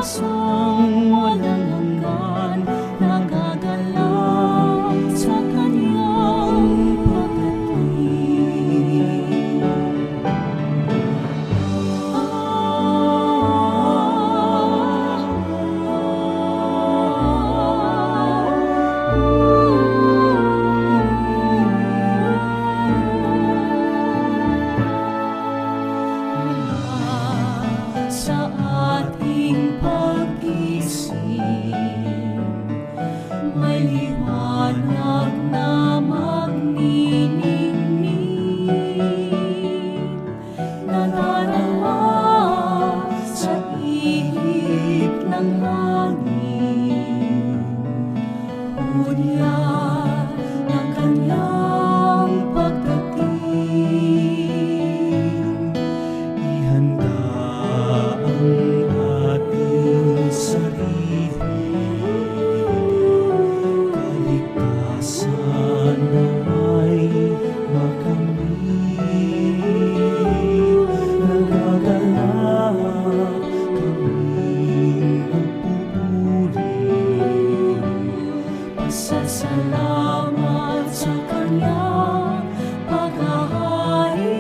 pag-asang walang hanggan, nagagalak sa kanyang pagdating. Sa ating pag-isip, may liwanag na magniningning, nadadala sa ihip ng langit, udyat ng kanyang pagdating. Ihanda ang ating sarili, kaligtasan na ay makamit, nagagalak kaming magpupuri, pasasalamat sa kanyang paghahari.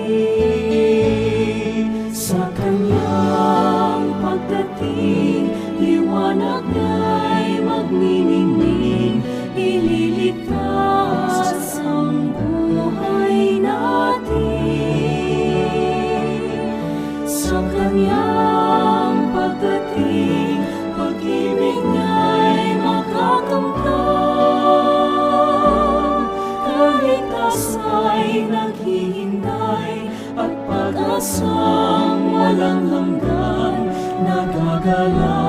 Sa kanyang pagdating, liwanag na'y magniningning, ililigtas ang buhay natin. Sa kanyang pagdating, pag-ibig na'y makakamtan, kaligtas ay naghihintay, at pag-asang walang hanggan, nagagalak